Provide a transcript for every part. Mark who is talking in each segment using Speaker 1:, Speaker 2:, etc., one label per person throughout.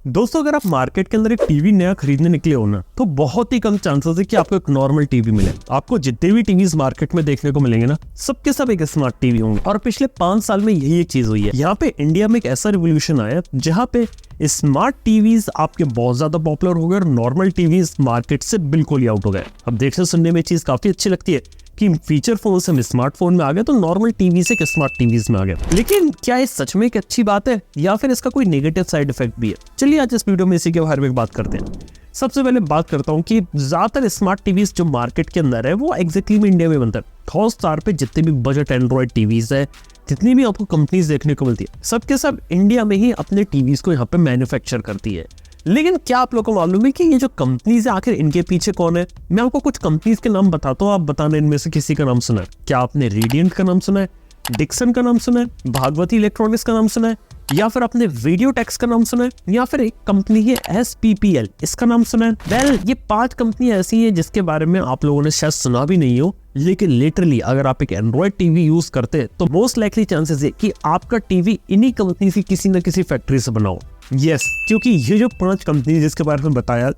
Speaker 1: दोस्तों, अगर आप मार्केट के अंदर एक टीवी नया खरीदने निकले हो ना, तो बहुत ही कम चांसेस है कि आपको एक नॉर्मल टीवी मिले। आपको जितने भी टीवीज मार्केट में देखने को मिलेंगे ना, सबके सब एक स्मार्ट टीवी होंगे। और पिछले 5 साल में यही एक चीज हुई है। यहाँ पे इंडिया में एक ऐसा रिवोल्यूशन आया जहाँ पे स्मार्ट टीवीज आपके बहुत ज्यादा पॉपुलर हो गए और नॉर्मल टीवीज मार्केट से बिल्कुल ही आउट हो गए। अब देखने सुनने में चीज काफी अच्छी लगती है कि फीचर फोन से हम स्मार्टफोन में आ गए, तो नॉर्मल टीवी से स्मार्ट टीवीज में आ गए। लेकिन क्या ये सच में एक अच्छी बात है या फिर इसका कोई नेगेटिव साइड इफेक्ट भी है? चलिए आज इस वीडियो में इसी के बारे में बात करते हैं। सबसे पहले बात करता हूँ कि ज्यादातर स्मार्ट टीवीज जो मार्केट के अंदर है वो एग्जैक्टली में इंडिया में बनता है। खासतौर पे जितने भी बजट एंड्रॉइड टीवीज है, जितनी भी आपको कंपनीज देखने को मिलती है, सबके सब इंडिया में ही अपने टीवीज को यहाँ पे मैन्युफैक्चर करती है। लेकिन क्या आप लोगों को मालूम है कि ये जो कंपनीज है, आखिर इनके पीछे कौन है? मैं आपको कुछ कंपनीज के नाम बताता हूँ, आप बताना इनमें से किसी का नाम सुना है। क्या आपने रेडियंट का नाम सुना है, डिक्सन का नाम सुना है, भागवती इलेक्ट्रॉनिक्स का नाम सुना है, या फिर आपने वीडियोटेक्स का नाम सुना है, या फिर एक कंपनी है SPPL, इसका नाम सुना है? वेल, ये 5 कंपनी ऐसी है जिसके बारे में आप लोगों ने शायद सुना भी नहीं हो, लेकिन लिटरली अगर आप एक एंड्रॉइड टीवी यूज करते हैं तो मोस्ट लाइकली चांसेस है कि आपका टीवी इन्हीं कंपनी से किसी न किसी फैक्ट्री से बना हो। यस, क्योंकि ये जो 5 कंपनी जिसके बारे में बताया,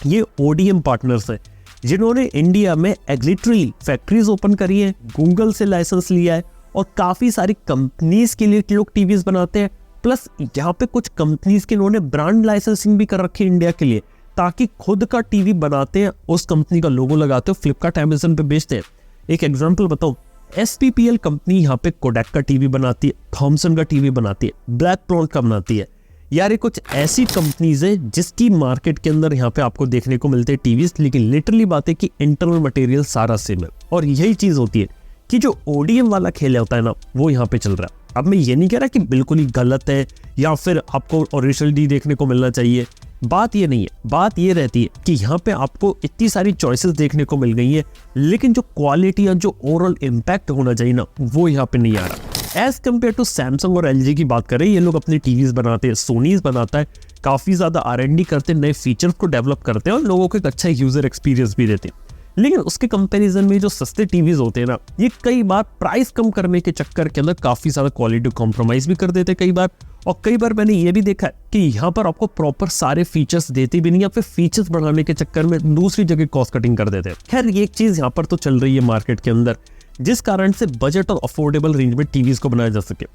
Speaker 1: ये ODM पार्टनर्स है जिन्होंने इंडिया में लिटरली फैक्ट्रीज ओपन करी है, गूगल से लाइसेंस लिया है और काफी सारी कंपनीज के लिए लोग टीवीज बनाते हैं। प्लस यहाँ पे कुछ कंपनीज के इन्होंने ब्रांड लाइसेंसिंग भी कर रखी है इंडिया के लिए, ताकि खुद का टीवी बनाते हैं, उस कंपनी का लोगो लगाते हो, फ्लिपकार्ट अमेज़न पे बेचते हैं। एक एग्जांपल बताऊं, SPPL कंपनी यहाँ पे कोडैक का टीवी बनाती है, थॉमसन का टीवी बनाती है, ब्लैक प्लॉन्ट का बनाती है। यार ये कुछ ऐसी कंपनीज है जिसकी मार्केट के अंदर यहाँ पे आपको देखने को मिलते हैं टीवीज, लेकिन लिटरली बात है कि इंटरनल मटेरियल सारा सेम है। और यही चीज होती है कि जो ODM वाला खेल होता है ना, वो यहाँ पे चल रहा है। अब मैं ये नहीं कह रहा कि बिल्कुल ही गलत है या फिर आपको ओरिजिनल देखने को मिलना चाहिए, बात ये नहीं है। बात ये रहती है कि यहाँ पे आपको इतनी सारी चॉइसेस देखने को मिल गई है, लेकिन जो क्वालिटी या जो ओवरऑल इम्पैक्ट होना चाहिए ना, वो यहाँ पे नहीं आ रहा। एज कम्पेयर टू सैमसंग और LG की बात करें, ये लोग अपने टीवीज बनाते हैं, सोनीज बनाता है, काफी ज्यादा R&D करते हैं, नए फीचर्स को डेवलप करते हैं और लोगों को एक अच्छा यूजर एक्सपीरियंस भी देते हैं। लेकिन उसके कंपैरिजन में जो सस्ते टीवीज होते हैं ना, ये कई बार प्राइस कम करने के चक्कर के अंदर काफी ज्यादा क्वालिटी कॉम्प्रोमाइज भी कर देते हैं कई बार। और कई बार मैंने ये भी देखा है कि यहाँ पर आपको प्रॉपर सारे फीचर्स देते भी नहीं, या फिर फीचर्स बढ़ाने के चक्कर में दूसरी जगह कॉस्ट कटिंग कर देते हैं। खैर, ये एक चीज यहाँ पर तो चल रही है मार्केट के अंदर, जिस कारण से बजट और अफोर्डेबल रेंज में टीवीज को बनाया जा सके।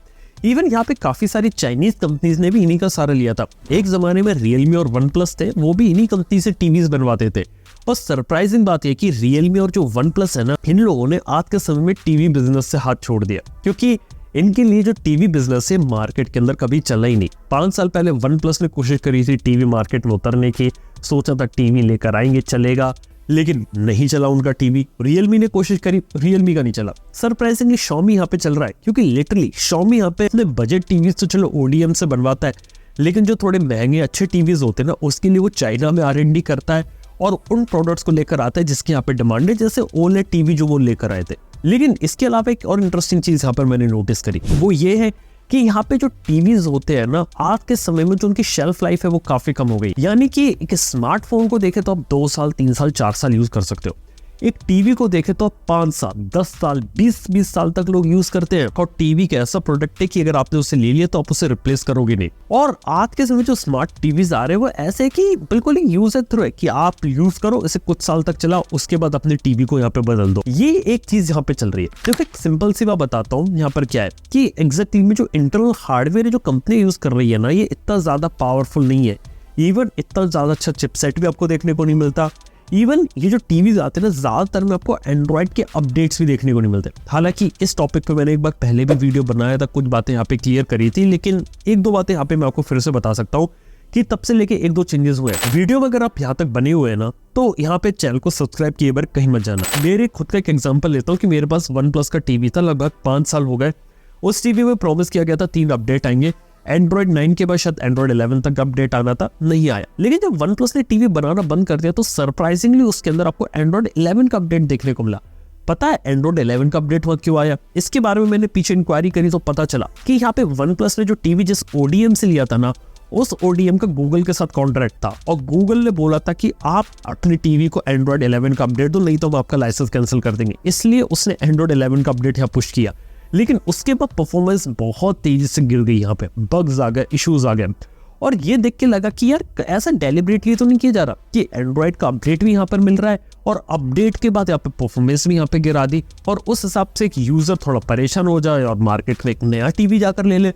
Speaker 1: इवन यहाँ पे काफी सारी चाइनीज कंपनीज ने भी इन्हीं का सहारा लिया था। एक जमाने में Realme और OnePlus थे, वो भी इन्हीं कंपनी से टीवीज बनवाते थे। और सरप्राइजिंग बात यह कि Realme और जो OnePlus है ना, इन लोगों ने आज के समय में टीवी बिजनेस से हाथ छोड़ दिया, क्योंकि इनके लिए जो टीवी बिजनेस है मार्केट के अंदर कभी चला ही नहीं। 5 साल पहले OnePlus ने कोशिश करी थी टीवी मार्केट में उतरने की, सोचा था टीवी लेकर आएंगे, चलेगा, लेकिन नहीं चला उनका टीवी। Realme ने कोशिश करी, Realme का नहीं चला। सरप्राइजिंगली Xiaomi यहाँ पे चल रहा है, क्योंकि लिटरली Xiaomi यहाँ पे अपने बजट टीवीज तो चलो ODM से बनवाता है, लेकिन जो थोड़े महंगे अच्छे टीवीज होते हैं ना, उसके लिए वो चाइना में R&D करता है और उन प्रोडक्ट्स को लेकर आता है जिसके यहाँ पे डिमांड है, जैसे OLED टीवी जो वो लेकर आए थे। लेकिन इसके अलावा एक और इंटरेस्टिंग चीज यहाँ पर मैंने नोटिस करी, वो ये है कि यहाँ पे जो टीवीज होते हैं ना, आज के समय में जो उनकी शेल्फ लाइफ है वो काफी कम हो गई। यानी कि एक स्मार्टफोन को देखे तो आप 2 साल, 3 साल, 4 साल यूज कर सकते हो। एक टीवी को देखे तो आप 5 साल, 10 साल, 20 साल तक लोग यूज करते हैं। और टीवी एक ऐसा प्रोडक्ट है कि अगर आपने उसे ले लिया तो आप उसे रिप्लेस करोगे नहीं। और आज के समय जो स्मार्ट टीवीज आ रहे हैं वो ऐसे कि बिल्कुल ही यूज थ्रू है कि आप यूज करो, इसे कुछ साल तक चलाओ, उसके बाद अपने टीवी को यहाँ पे बदल दो। ये एक चीज यहाँ पे चल रही है। देखो, एक सिंपल सी बात बताता हूँ यहाँ पर क्या है कि एग्जैक्टली में जो इंटरनल हार्डवेयर जो कंपनी यूज कर रही है ना, ये इतना ज्यादा पावरफुल नहीं है। इवन इतना ज्यादा अच्छा चिपसेट भी आपको देखने को नहीं मिलता। इवन ये जो टीवीज आते हैं ना, ज्यादातर में आपको एंड्रॉइड के अपडेट्स भी देखने को नहीं मिलते। हालांकि इस टॉपिक पे मैंने एक बार पहले भी वीडियो बनाया था, कुछ बातें यहाँ पे क्लियर करी थी, लेकिन 1-2 बातें यहाँ पे मैं आपको फिर से बता सकता हूँ कि तब से लेके 1-2 चेंजेस हुए हैं। वीडियो में अगर आप यहाँ तक बने हुए हैं ना, तो यहाँ पे चैनल को सब्सक्राइब किए बार कहीं मत जाना। मेरे खुद का एक एग्जाम्पल लेता हूँ कि मेरे पास OnePlus का टीवी था, लगभग 5 साल हो गए। उस टीवी में प्रॉमिस किया गया था 3 अपडेट आएंगे, Android 9 के बाद शायद Android 11 तक अपडेट आना था, नहीं आया। लेकिन जब OnePlus ने टीवी बनाना बंद कर दिया तो सरप्राइजिंगली उसके अंदर आपको Android 11 का अपडेट देखने को मिला। पता है Android 11 का अपडेट वहां क्यों आया? इसके बारे में मैंने पीछे इंक्वायरी करी तो पता चला कि यहाँ पे OnePlus ने जो टीवी जिस ODM से लिया था ना, उस ODM का गूगल के साथ कॉन्ट्रैक्ट था और गूगल ने बोला था कि आप अपनी टीवी को Android 11 का अपडेट दो, नहीं तो हम आपका लाइसेंस कैंसिल कर देंगे। इसलिए उसने Android 11 का अपडेट यहाँ पुश किया। लेकिन उसके बाद परफॉर्मेंस बहुत तेजी से गिर गई, यहाँ पे बग्स आ गए, इश्यूज आ गए। और ये देख के लगा कि यार ऐसा डेलिबरेटली तो नहीं किया जा रहा कि एंड्रॉइड का अपडेट भी यहाँ पर मिल रहा है और अपडेट के बाद यहाँ पे परफॉर्मेंस भी यहाँ पे गिरा दी, और उस हिसाब से एक यूजर थोड़ा परेशान हो जाए और मार्केट में एक नया टीवी जाकर ले ले।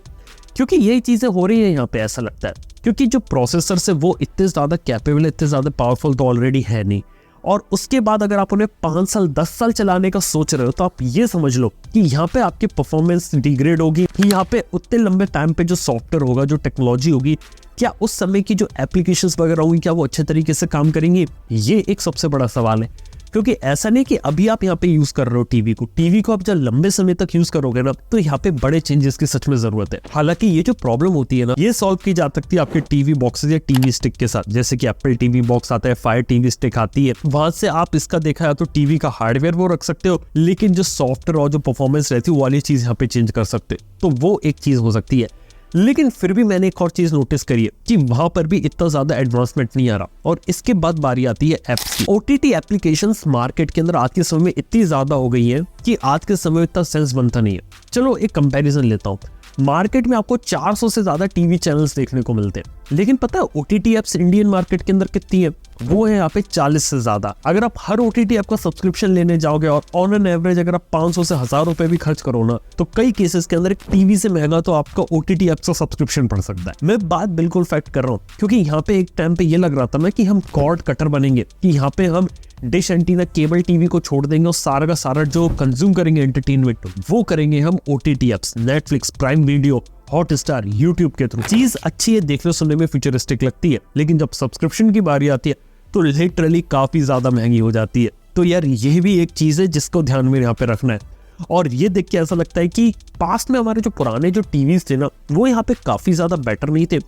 Speaker 1: क्योंकि यही चीजें हो रही है यहाँ पे, ऐसा लगता है क्योंकि जो प्रोसेसर है वो इतने ज्यादा कैपेबल, इतने ज्यादा पावरफुल तो ऑलरेडी है नहीं, और उसके बाद अगर आप उन्हें 5 साल 10 साल चलाने का सोच रहे हो तो आप ये समझ लो कि यहाँ पे आपकी परफॉर्मेंस डिग्रेड होगी। यहाँ पे उतने लंबे टाइम पे जो सॉफ्टवेयर होगा, जो टेक्नोलॉजी होगी, क्या उस समय की जो एप्लीकेशंस वगैरह होंगी क्या वो अच्छे तरीके से काम करेंगी, ये एक सबसे बड़ा सवाल है। क्योंकि ऐसा नहीं कि अभी आप यहाँ पे यूज कर रहे हो टीवी को आप जब लंबे समय तक यूज करोगे ना तो यहाँ पे बड़े चेंजेस की सच में जरूरत है। हालांकि ये जो प्रॉब्लम होती है ना, ये सॉल्व की जा सकती है आपके टीवी बॉक्सेस या टीवी स्टिक के साथ। जैसे कि एप्पल टीवी बॉक्स आता है, फायर टीवी स्टिक आती है, वहां से आप इसका देखा है तो टीवी का हार्डवेयर वो रख सकते हो, लेकिन जो सॉफ्टवेयर और जो परफॉर्मेंस रहती है वो वाली चीज यहाँ पे चेंज कर सकते हो, तो वो एक चीज हो सकती है। लेकिन फिर भी मैंने एक और चीज नोटिस करी है कि वहां पर भी इतना ज्यादा एडवांसमेंट नहीं आ रहा। और इसके बाद बारी आती है एप्स की। ओटीटी एप्लीकेशंस मार्केट के अंदर आज के समय में इतनी ज्यादा हो गई है कि आज के समय में इतना सेंस बनता नहीं है। चलो एक कंपैरिजन लेता हूँ। मार्केट में आपको 400 से ज्यादा टीवी चैनल्स देखने को मिलते हैं, लेकिन पता है ओटीटी एप्स इंडियन मार्केट के अंदर कितनी है? वो है यहाँ पे 40 से ज्यादा। अगर आप हर ओटीटी ऐप का सब्सक्रिप्शन लेने जाओगे और ऑन एन एवरेज अगर आप 500 से 1000 रुपए भी खर्च करो ना, तो कई केसेस के अंदर एक टीवी से महंगा तो आपका ओटीटी ऐप का सब्सक्रिप्शन पड़ सकता है। मैं बात बिल्कुल फैक्ट कर रहा हूँ, क्योंकि यहाँ पे एक टाइम पे ये लग रहा था ना कि हम कॉर्ड कटर बनेंगे, कि यहाँ पे हम डिश एंटीना केबल टीवी को छोड़ देंगे और सारा का सारा जो कंज्यूम करेंगे एंटरटेनमेंट वो करेंगे हम OTT apps, Netflix, prime video, Hotstar, YouTube के थ्रू। चीज अच्छी है, देखने सुनने में फ्यूचरिस्टिक लगती है, लेकिन जब सब्सक्रिप्शन की बारी आती है तो लिटरली काफी ज्यादा महंगी हो जाती है। तो यार यह भी एक चीज है जिसको ध्यान में यहाँ पे रखना है। और ये देख के ऐसा लगता है कि पास्ट में हमारे जो पुराने जो टीवीज थे ना, वो यहाँ पे काफी ज्यादा बेटर नहीं थे।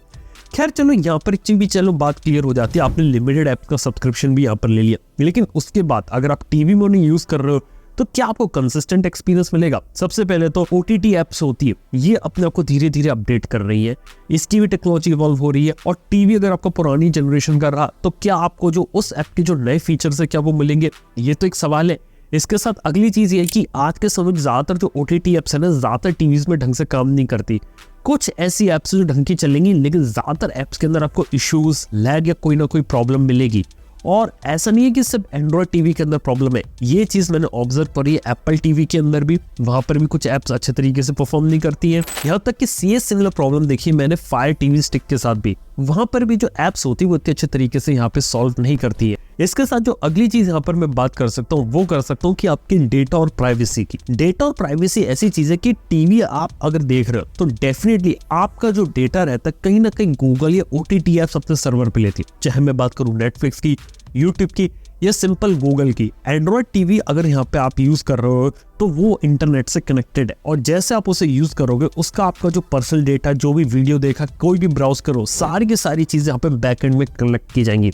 Speaker 1: खैर चलो यहाँ पर भी चलो बात क्लियर हो जाती है, आपने लिमिटेड ऐप का सब्सक्रिप्शन भी यहाँ पर ले लिया, लेकिन उसके बाद अगर आप टीवी में उन्हें यूज कर रहे हो तो क्या आपको कंसिस्टेंट एक्सपीरियंस मिलेगा? सबसे पहले तो ओटीटी एप्स होती है, ये अपने आप को धीरे धीरे अपडेट कर रही है, इसकी भी टेक्नोलॉजी इवॉल्व हो रही है। और टीवी अगर आपको पुरानी जनरेशन का रहा तो क्या आपको जो उस ऐप के जो नए फीचर्स है क्या वो मिलेंगे? ये तो एक सवाल है। इसके साथ अगली चीज ये है कि आज के समय ज्यादातर जो ओटीटी एप्स है ना, ज्यादातर टीवीज में ढंग से काम नहीं करती। कुछ ऐसी एप्स जो ढंग की चलेंगी, लेकिन ज्यादातर एप्स के अंदर आपको इश्यूज, लैग या कोई ना कोई प्रॉब्लम मिलेगी। और ऐसा नहीं है कि सिर्फ एंड्रॉइड टीवी के अंदर प्रॉब्लम है, ये चीज मैंने ऑब्जर्व करी है एप्पल टीवी के अंदर भी, वहां पर भी कुछ एप्स अच्छे तरीके से परफॉर्म नहीं करती हैं। यहाँ तक कि सिमिलर प्रॉब्लम देखी मैंने फायर टीवी स्टिक के साथ भी, वहां पर भी जो एप्स होती है वो इतने अच्छे तरीके से यहाँ पे सॉल्व नहीं करती है। इसके साथ जो अगली चीज यहाँ पर मैं बात कर सकता हूँ वो कर सकता हूँ कि आपके डेटा और प्राइवेसी की। डेटा और प्राइवेसी ऐसी चीज है कि टीवी आप अगर देख रहे हो तो डेफिनेटली आपका जो डेटा रहता है कहीं ना कहीं गूगल या ओटीटी ऐप्स अपने सर्वर पे लेती है। चाहे मैं बात करूँ नेटफ्लिक्स की, यूट्यूब की या सिंपल गूगल की। एंड्रॉइड टीवी अगर यहाँ पे आप यूज कर रहे हो तो वो इंटरनेट से कनेक्टेड है, और जैसे आप उसे यूज करोगे उसका आपका जो पर्सनल डेटा, जो भी वीडियो देखा, कोई भी ब्राउज करो, सारी की सारी चीजें यहाँ पे बैकएंड में कलेक्ट की जाएंगी।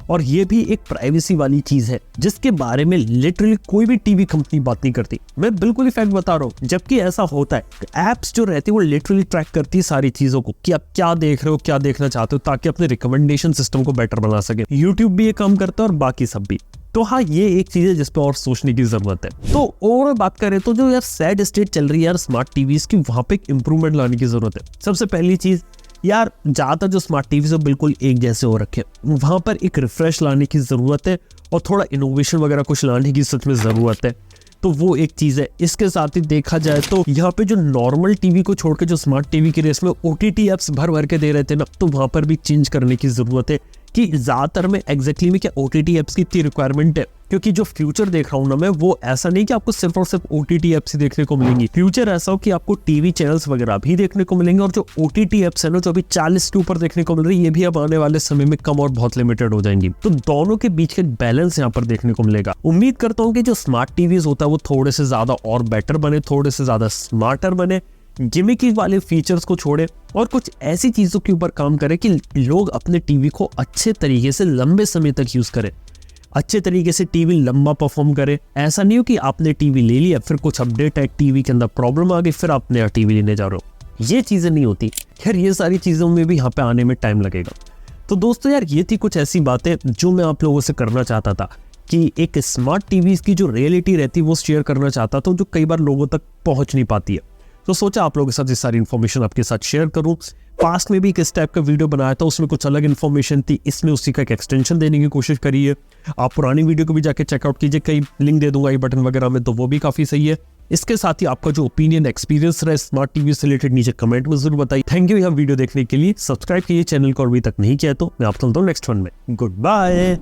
Speaker 1: और ये भी एक प्राइवेसी वाली चीज है जिसके बारे में लिटरली कोई भी टीवी कंपनी बात नहीं करती। मैं बिल्कुल ही फैक्ट बता रहा हूँ। जबकि ऐसा होता है, एप्स जो रहती है वो लिटरली ट्रैक करती है सारी चीजों को कि आप क्या देख रहे हो, क्या देखना चाहते हो, ताकि अपने रिकमेंडेशन सिस्टम को बेटर बना सके। यूट्यूब भी ये काम करता है और बाकी सब भी। तो हाँ, ये एक चीज है जिसपे और सोचने की जरूरत है। तो ओवरऑल बात करें तो जो यार सैड स्टेट चल रही है यार स्मार्ट टीवीज की, वहां पे एक इंप्रूवमेंट लाने की जरूरत है। सबसे पहली चीज यार, ज्यादातर जो स्मार्ट टीवी है बिल्कुल एक जैसे हो रखे, वहां पर एक रिफ्रेश लाने की जरूरत है और थोड़ा इनोवेशन वगैरह कुछ लाने की सच में जरूरत है। तो वो एक चीज है। इसके साथ ही देखा जाए तो यहाँ पे जो नॉर्मल टीवी को छोड़ के जो स्मार्ट टीवी की रेस में ओटीटी एप्स भर भर के दे रहे थे ना, तो वहां पर भी चेंज करने की जरूरत है कि ज्यादातर में एग्जैक्टली में क्या ओटीटी एप्स की इतनी रिक्वायरमेंट है। क्योंकि जो फ्यूचर देख रहा हूँ ना मैं, वो ऐसा नहीं कि आपको सिर्फ और सिर्फ ओटीटी एप्स ही देखने को मिलेंगी। फ्यूचर ऐसा हो कि आपको टीवी चैनल्स वगैरह भी देखने को मिलेंगे, और जो ओटीटी एप्स है ना, जो अभी 40 के ऊपर देखने को मिल रही है, ये भी अब आने वाले समय में कम और बहुत लिमिटेड हो जाएंगी। तो दोनों के बीच का एक बैलेंस यहाँ पर देखने को मिलेगा। उम्मीद करता हूँ कि जो स्मार्ट टीवीज होता है वो थोड़े से ज्यादा और बेटर बने, थोड़े से ज्यादा स्मार्टर बने, गिमिकी वाले फीचर्स को छोड़े और कुछ ऐसी चीजों के ऊपर काम करे कि लोग अपने टीवी को अच्छे तरीके से लंबे समय तक यूज करें, अच्छे तरीके से टीवी लंबा परफॉर्म करे। ऐसा नहीं हो कि आपने टीवी ले लिया, फिर कुछ अपडेट है, टीवी के अंदर प्रॉब्लम आ गई, फिर आप नया टीवी लेने जा रहे हो। ये चीजें नहीं होती। खैर, ये सारी चीजों में भी यहाँ पे आने में टाइम लगेगा। तो दोस्तों यार, ये थी कुछ ऐसी बातें जो मैं आप लोगों से करना चाहता था, कि एक स्मार्ट टीवी की जो रियलिटी रहती है वो शेयर करना चाहता था, जो कई बार लोगों तक पहुंच नहीं पाती है। तो सोचा आप लोगों के साथ ये सारी इन्फॉर्मेशन आपके साथ शेयर करूं। पास्ट में भी किस टाइप का वीडियो बनाया था, उसमें कुछ अलग इन्फॉर्मेशन थी, इसमें उसी का एक एक्सटेंशन देने की कोशिश करी है। आप पुरानी वीडियो को भी जाके चेकआउट कीजिए, कई लिंक दे दूंगा आई बटन वगैरह में, तो वो भी काफी सही है। इसके साथ ही आपका जो ओपिनियन एक्सपीरियंस रहा स्मार्ट टीवी से रिलेटेड नीचे कमेंट में जरूर बताइए। थैंक यू यह वीडियो देखने के लिए। सब्सक्राइब कीजिए चैनल को, अभी तक नहीं किया तो मैं आपसे मिलता हूं नेक्स्ट वन में। Good bye.